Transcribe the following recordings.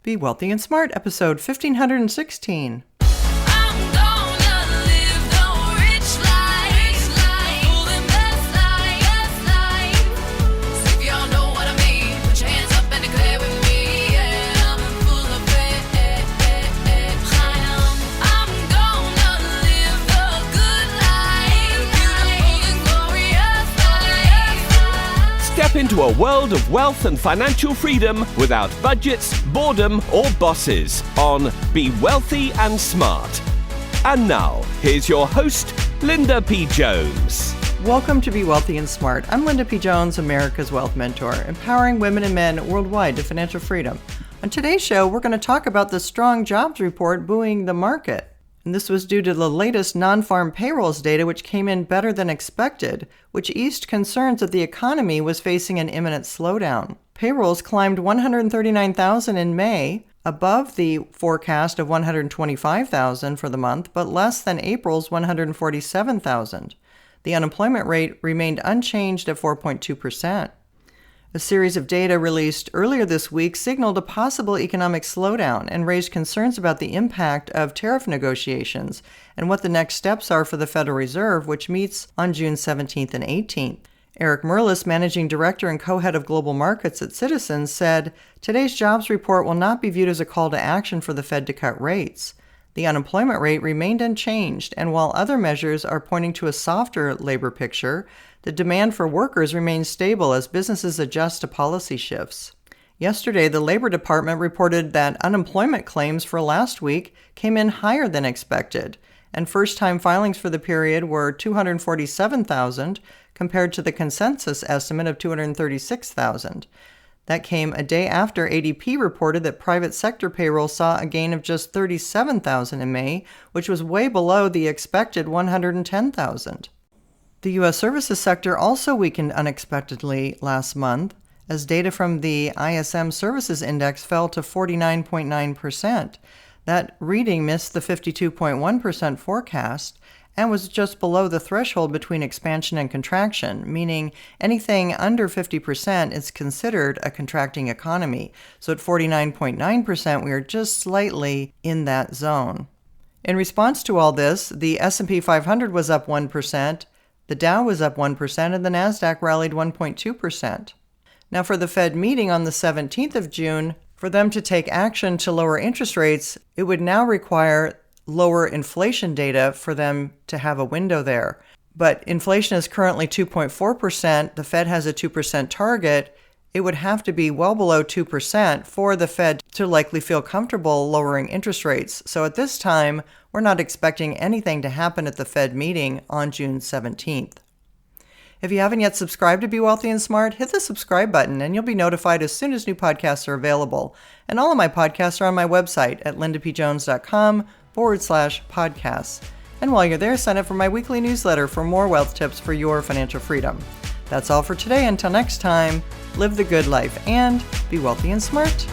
Be Wealthy and Smart, episode 1516. Step into a world of wealth and financial freedom without budgets, boredom, or bosses on Be Wealthy and Smart. And now, here's your host, Linda P. Jones. Welcome to Be Wealthy and Smart. I'm Linda P. Jones, America's Wealth Mentor, empowering women and men worldwide to financial freedom. On today's show, we're going to talk about the strong jobs report buoying the market. And this was due to the latest non-farm payrolls data, which came in better than expected, which eased concerns that the economy was facing an imminent slowdown. Payrolls climbed 139,000 in May, above the forecast of 125,000 for the month, but less than April's 147,000. The unemployment rate remained unchanged at 4.2%. A series of data released earlier this week signaled a possible economic slowdown and raised concerns about the impact of tariff negotiations and what the next steps are for the Federal Reserve, which meets on June 17th and 18th. Eric Merlis, Managing Director and Co-Head of Global Markets at Citizens, said, "Today's jobs report will not be viewed as a call to action for the Fed to cut rates. The unemployment rate remained unchanged, and while other measures are pointing to a softer labor picture, the demand for workers remains stable as businesses adjust to policy shifts." Yesterday, the Labor Department reported that unemployment claims for last week came in higher than expected, and first-time filings for the period were 247,000 compared to the consensus estimate of 236,000. That came a day after ADP reported that private sector payroll saw a gain of just 37,000 in May, which was way below the expected 110,000. The U.S. services sector also weakened unexpectedly last month, as data from the ISM Services Index fell to 49.9%. That reading missed the 52.1% forecast and was just below the threshold between expansion and contraction, meaning anything under 50% is considered a contracting economy. So at 49.9%, we are just slightly in that zone. In response to all this, the S&P 500 was up 1%, the Dow was up 1%, and the NASDAQ rallied 1.2%. Now for the Fed meeting on the 17th of June, for them to take action to lower interest rates, it would now require lower inflation data for them to have a window there. But inflation is currently 2.4%. The Fed has a 2% target. It would have to be well below 2% for the Fed to likely feel comfortable lowering interest rates. So at this time, we're not expecting anything to happen at the Fed meeting on June 17th. If you haven't yet subscribed to Be Wealthy and Smart, hit the subscribe button and you'll be notified as soon as new podcasts are available. And all of my podcasts are on my website at lindapjones.com/podcasts. And while you're there, sign up for my weekly newsletter for more wealth tips for your financial freedom. That's all for today. Until next time, live the good life and be wealthy and smart.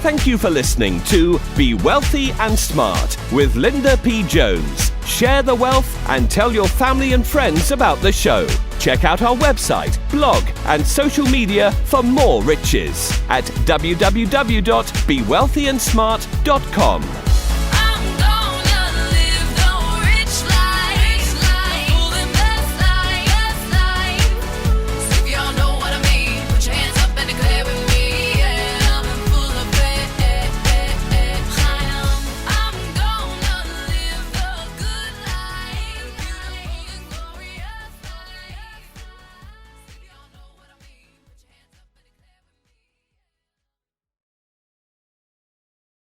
Thank you for listening to Be Wealthy and Smart with Linda P. Jones. Share the wealth and tell your family and friends about the show. Check out our website, blog, and social media for more riches at www.bewealthyandsmart.com.